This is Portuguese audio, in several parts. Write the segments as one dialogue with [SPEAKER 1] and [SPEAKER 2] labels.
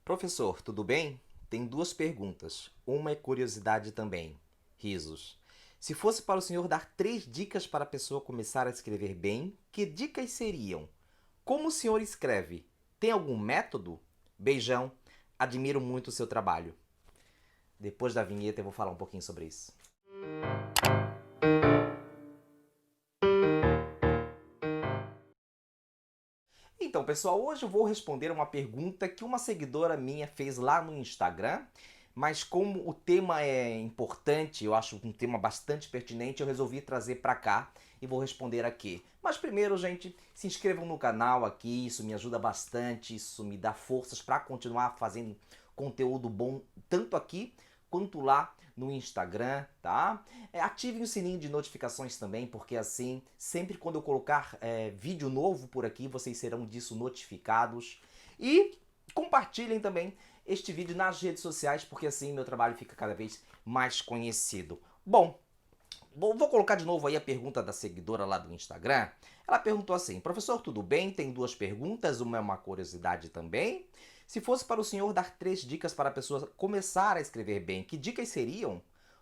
[SPEAKER 1] Professor, tudo bem? Tem duas perguntas. Uma é curiosidade também. Risos. Se fosse para o senhor dar 3 dicas para a pessoa começar a escrever bem, que dicas seriam? Como o senhor escreve? Tem algum método? Beijão. Admiro muito o seu trabalho. Depois da vinheta eu vou falar um pouquinho sobre isso. Então, pessoal, hoje eu vou responder uma pergunta que uma seguidora minha fez lá no Instagram, mas como o tema é importante, eu acho um tema bastante pertinente, eu resolvi trazer para cá e vou responder aqui. Mas primeiro, gente, se inscrevam no canal aqui, isso me ajuda bastante, isso me dá forças para continuar fazendo conteúdo bom, tanto aqui quanto lá no Instagram, tá? Ativem o sininho de notificações também, porque assim, sempre quando eu colocar vídeo novo por aqui, vocês serão disso notificados. E compartilhem também este vídeo nas redes sociais, porque assim meu trabalho fica cada vez mais conhecido. Bom, vou colocar de novo aí a pergunta da seguidora lá do Instagram. Ela perguntou assim: professor, tudo bem? Tem duas perguntas, uma é uma curiosidade também. Se fosse para o senhor dar 3 dicas para a pessoa começar a escrever bem, que dicas seriam?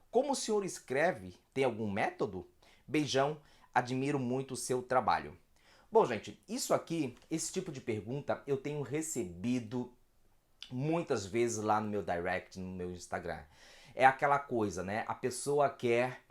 [SPEAKER 1] Como o senhor escreve? Tem algum método? Beijão, admiro muito o seu trabalho. Bom, gente, isso aqui, esse tipo de pergunta eu tenho recebido muitas vezes lá no meu direct, no meu Instagram. É aquela coisa, né? A pessoa quer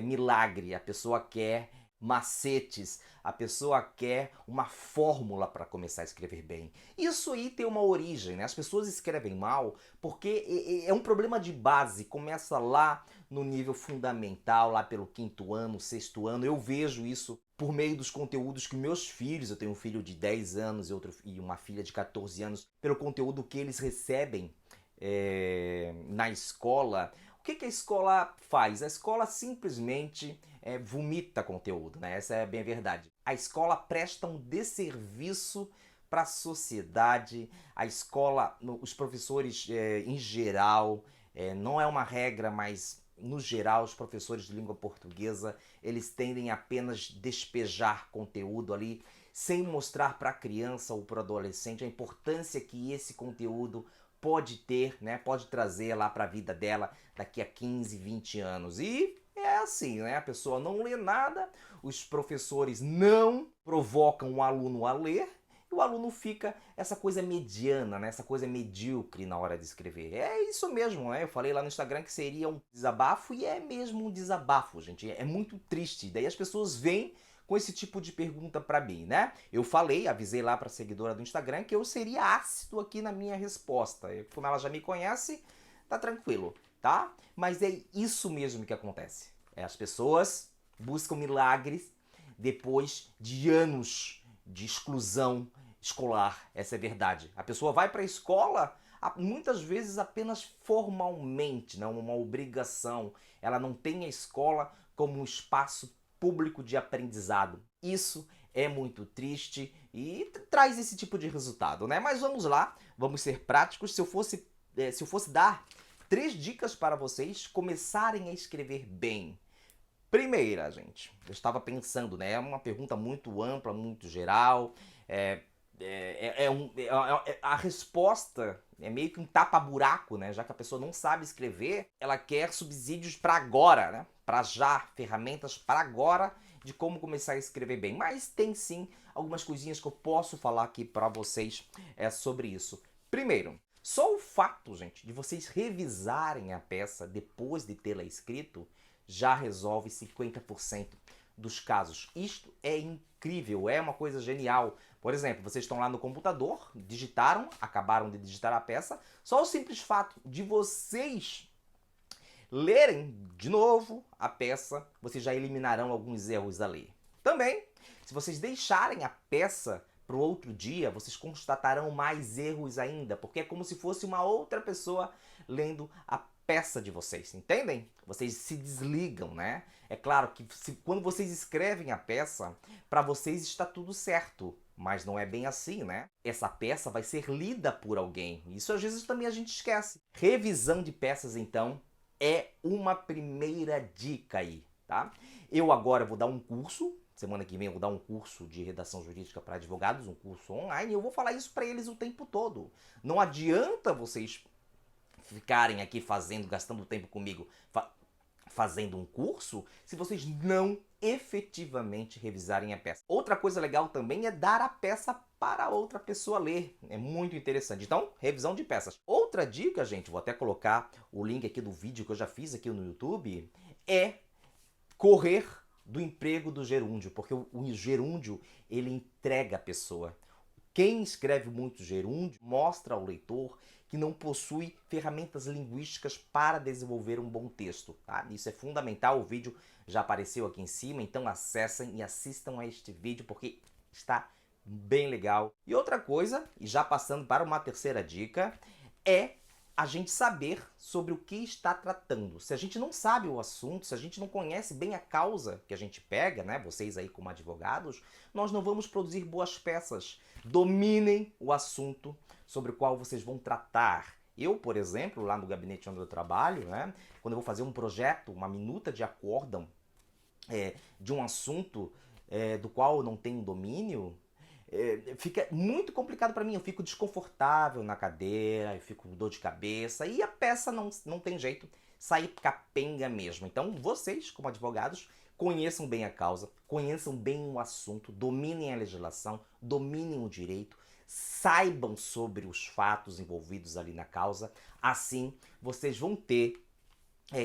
[SPEAKER 1] milagre, a pessoa quer macetes, a pessoa quer uma fórmula para começar a escrever bem. Isso aí tem uma origem, né? As pessoas escrevem mal porque é um problema de base, começa lá no nível fundamental, lá pelo 5º ano, 6º ano. Eu vejo isso por meio dos conteúdos que meus filhos, eu tenho um filho de 10 anos e uma filha de 14 anos, pelo conteúdo que eles recebem na escola. O que a escola faz? A escola simplesmente vomita conteúdo, né? Essa é bem a verdade. A escola presta um desserviço para a sociedade, a escola, os professores em geral, não é uma regra, mas no geral os professores de língua portuguesa, eles tendem a apenas despejar conteúdo ali, sem mostrar para a criança ou para o adolescente a importância que esse conteúdo pode ter, né? Pode trazer lá para a vida dela daqui a 15, 20 anos. E é assim, né? A pessoa não lê nada, os professores não provocam o aluno a ler, e o aluno fica essa coisa mediana, né? Essa coisa medíocre na hora de escrever. É isso mesmo, né? Eu falei lá no Instagram que seria um desabafo, e é mesmo um desabafo, gente. É muito triste. Daí as pessoas vêm com esse tipo de pergunta para mim, né? Eu falei, avisei lá para a seguidora do Instagram que eu seria ácido aqui na minha resposta. Como ela já me conhece, tá tranquilo, tá? Mas é isso mesmo que acontece. As pessoas buscam milagres depois de anos de exclusão escolar. Essa é a verdade. A pessoa vai para a escola muitas vezes apenas formalmente, não uma obrigação. Ela não tem a escola como um espaço público de aprendizado. Isso é muito triste e traz esse tipo de resultado, né? Mas vamos lá, vamos ser práticos. Se eu fosse dar 3 dicas para vocês começarem a escrever bem. Primeira, gente, eu estava pensando, né? É uma pergunta muito ampla, muito geral. É, a resposta é meio que um tapa-buraco, né? Já que a pessoa não sabe escrever, ela quer subsídios para agora, né? Para já, ferramentas para agora de como começar a escrever bem. Mas tem sim algumas coisinhas que eu posso falar aqui para vocês sobre isso. Primeiro, só o fato, gente, de vocês revisarem a peça depois de tê-la escrito já resolve 50% dos casos. Isto é incrível, é uma coisa genial. Por exemplo, vocês estão lá no computador, digitaram, acabaram de digitar a peça, só o simples fato de vocês lerem de novo a peça, vocês já eliminarão alguns erros ali. Também, se vocês deixarem a peça para o outro dia, vocês constatarão mais erros ainda, porque é como se fosse uma outra pessoa lendo a peça de vocês, entendem? Vocês se desligam, né? É claro que quando vocês escrevem a peça, para vocês está tudo certo, mas não é bem assim, né? Essa peça vai ser lida por alguém. Isso às vezes também a gente esquece. Revisão de peças, então, é uma primeira dica aí, tá? Eu agora vou dar um curso semana que vem eu vou dar um curso de redação jurídica para advogados, um curso online, e eu vou falar isso para eles o tempo todo. Não adianta vocês ficarem aqui gastando tempo comigo, fazendo um curso, se vocês não efetivamente revisarem a peça. Outra coisa legal também é dar a peça para outra pessoa ler. É muito interessante. Então, revisão de peças. Outra dica, gente, vou até colocar o link aqui do vídeo que eu já fiz aqui no YouTube, é correr do emprego do gerúndio, porque o gerúndio, ele entrega a pessoa. Quem escreve muito gerúndio mostra ao leitor que não possui ferramentas linguísticas para desenvolver um bom texto. Tá? Isso é fundamental, o vídeo já apareceu aqui em cima, então acessem e assistam a este vídeo porque está bem legal. E outra coisa, e já passando para uma terceira dica, é a gente saber sobre o que está tratando. Se a gente não sabe o assunto, se a gente não conhece bem a causa que a gente pega, né, vocês aí como advogados, nós não vamos produzir boas peças. Dominem o assunto sobre o qual vocês vão tratar. Eu, por exemplo, lá no gabinete onde eu trabalho, né, quando eu vou fazer um projeto, uma minuta de acórdão de um assunto do qual eu não tenho domínio, fica muito complicado para mim, eu fico desconfortável na cadeira, eu fico com dor de cabeça e a peça não tem jeito, sair capenga mesmo. Então vocês, como advogados, conheçam bem a causa, conheçam bem o assunto, dominem a legislação, dominem o direito, saibam sobre os fatos envolvidos ali na causa, assim vocês vão ter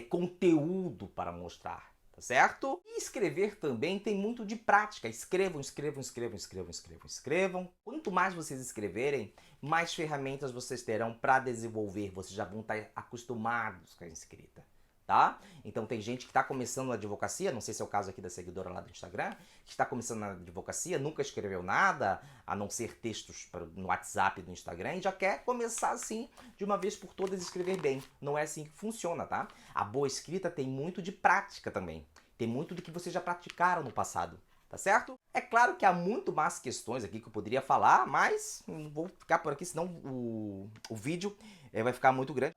[SPEAKER 1] conteúdo para mostrar. Tá certo? E escrever também tem muito de prática. Escrevam, escrevam, escrevam, escrevam, escrevam, escrevam. Quanto mais vocês escreverem, mais ferramentas vocês terão para desenvolver. Vocês já vão estar acostumados com a escrita, tá? Então tem gente que está começando na advocacia, não sei se é o caso aqui da seguidora lá do Instagram, que está começando na advocacia, nunca escreveu nada, a não ser textos no WhatsApp do Instagram, e já quer começar assim, de uma vez por todas, escrever bem. Não é assim que funciona, tá? A boa escrita tem muito de prática também. Tem muito do que vocês já praticaram no passado, tá certo? É claro que há muito mais questões aqui que eu poderia falar, mas não vou ficar por aqui, senão o vídeo vai ficar muito grande.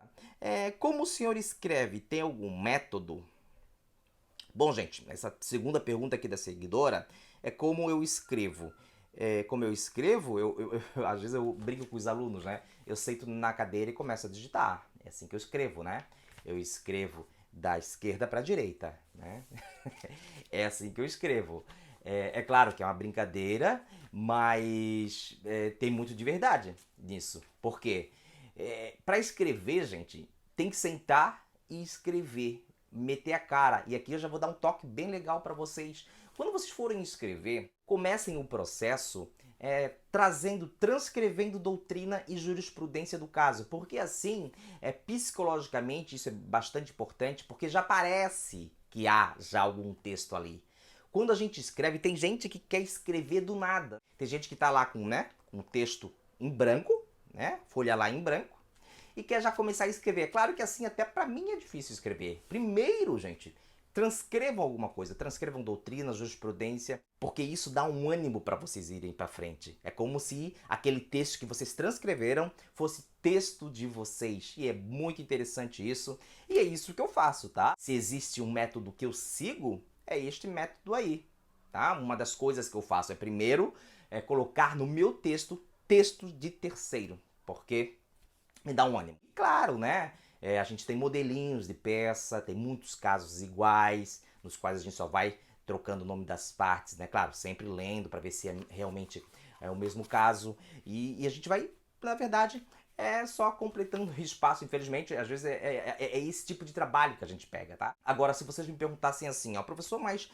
[SPEAKER 1] Como o senhor escreve? Tem algum método? Bom, gente, essa segunda pergunta aqui da seguidora é como eu escrevo. Como eu escrevo, às vezes eu brinco com os alunos, né? Eu sento na cadeira e começo a digitar. É assim que eu escrevo, né? Eu escrevo da esquerda para a direita, né? É assim que eu escrevo. É claro que é uma brincadeira, mas tem muito de verdade nisso. Por quê? Para escrever, gente, tem que sentar e escrever, meter a cara. E aqui eu já vou dar um toque bem legal para vocês. Quando vocês forem escrever, comecem o processo transcrevendo doutrina e jurisprudência do caso, porque assim, psicologicamente, isso é bastante importante, porque já parece que há já algum texto ali. Quando a gente escreve, tem gente que quer escrever do nada. Tem gente que está lá com um texto em branco, né, folha lá em branco, e quer já começar a escrever. Claro que assim, até para mim é difícil escrever. Primeiro, gente, transcrevam alguma coisa, transcrevam doutrina, jurisprudência, porque isso dá um ânimo para vocês irem para frente. É como se aquele texto que vocês transcreveram fosse texto de vocês. E é muito interessante isso. E é isso que eu faço, tá? Se existe um método que eu sigo, é este método aí, tá? Uma das coisas que eu faço primeiro colocar no meu texto de terceiro, porque me dá um ânimo. E claro, né? A gente tem modelinhos de peça, tem muitos casos iguais, nos quais a gente só vai trocando o nome das partes, né? Claro, sempre lendo para ver se realmente é o mesmo caso. E a gente vai, na verdade, só completando o espaço, infelizmente. Às vezes é esse tipo de trabalho que a gente pega, tá? Agora, se vocês me perguntassem assim, ó, professor, mas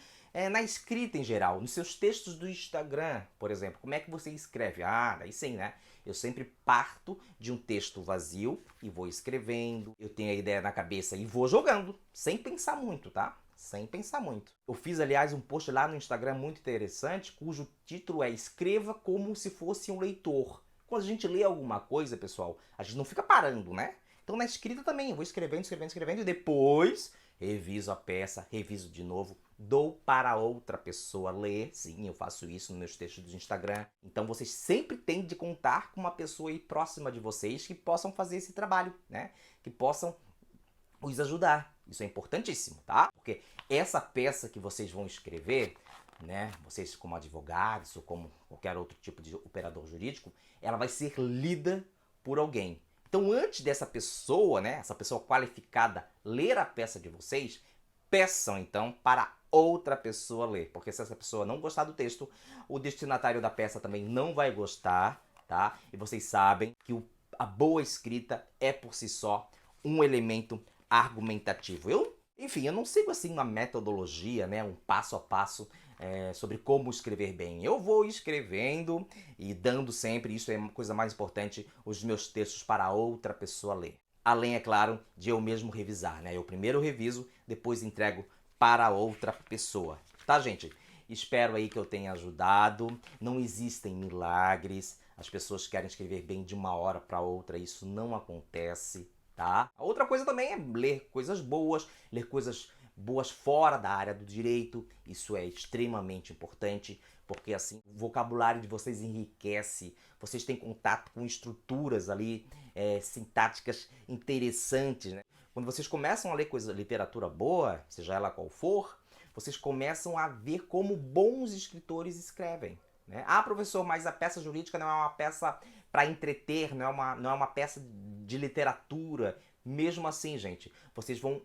[SPEAKER 1] na escrita em geral, nos seus textos do Instagram, por exemplo, como é que você escreve? Ah, daí sim, né? Eu sempre parto de um texto vazio e vou escrevendo. Eu tenho a ideia na cabeça e vou jogando, sem pensar muito, tá? Sem pensar muito. Eu fiz, aliás, um post lá no Instagram muito interessante, cujo título é Escreva como se fosse um leitor. Quando a gente lê alguma coisa, pessoal, a gente não fica parando, né? Então na escrita também, eu vou escrevendo, escrevendo, escrevendo e depois reviso a peça, reviso de novo, dou para outra pessoa ler. Sim, eu faço isso nos meus textos do Instagram. Então vocês sempre têm de contar com uma pessoa aí próxima de vocês que possam fazer esse trabalho, né? Que possam os ajudar. Isso é importantíssimo, tá? Porque essa peça que vocês vão escrever né? Vocês como advogados ou como qualquer outro tipo de operador jurídico, ela vai ser lida por alguém. Então, antes dessa pessoa, né, essa pessoa qualificada ler a peça de vocês, peçam então para outra pessoa ler, porque se essa pessoa não gostar do texto, o destinatário da peça também não vai gostar, tá? E vocês sabem que a boa escrita é por si só um elemento argumentativo. Enfim, eu não sigo assim uma metodologia, né, um passo a passo sobre como escrever bem. Eu vou escrevendo e dando sempre, isso é a coisa mais importante, os meus textos para outra pessoa ler. Além, é claro, de eu mesmo revisar, né? Eu primeiro reviso, depois entrego para outra pessoa. Tá, gente? Espero aí que eu tenha ajudado. Não existem milagres. As pessoas querem escrever bem de uma hora para outra. Isso não acontece, tá? A outra coisa também é ler coisas boas fora da área do direito. Isso é extremamente importante, porque assim o vocabulário de vocês enriquece, vocês têm contato com estruturas ali sintáticas interessantes, né? Quando vocês começam a ler literatura boa, seja ela qual for, vocês começam a ver como bons escritores escrevem, né? Ah, professor, mas a peça jurídica não é uma peça para entreter, não é uma peça de literatura. Mesmo assim, gente, vocês vão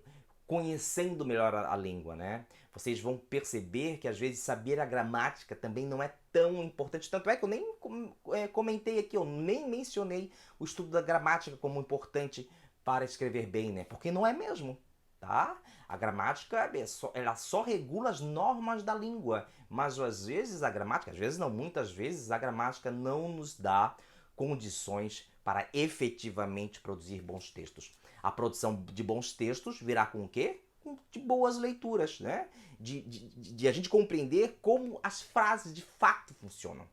[SPEAKER 1] conhecendo melhor a língua, né? Vocês vão perceber que às vezes saber a gramática também não é tão importante. Tanto é que eu nem comentei aqui, eu nem mencionei o estudo da gramática como importante para escrever bem, né? Porque não é mesmo, tá? A gramática ela só regula as normas da língua, mas às vezes a gramática, às vezes não, muitas vezes a gramática não nos dá condições para efetivamente produzir bons textos. A produção de bons textos virá com o quê? De boas leituras, né? De a gente compreender como as frases de fato funcionam,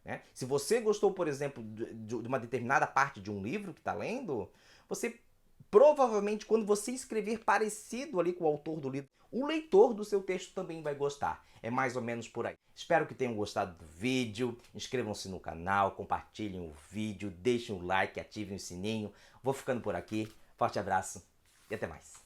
[SPEAKER 1] né? Se você gostou, por exemplo, de uma determinada parte de um livro que está lendo, você provavelmente, quando você escrever parecido ali com o autor do livro, o leitor do seu texto também vai gostar. É mais ou menos por aí. Espero que tenham gostado do vídeo. Inscrevam-se no canal, compartilhem o vídeo, deixem o like, ativem o sininho. Vou ficando por aqui. Forte abraço e até mais.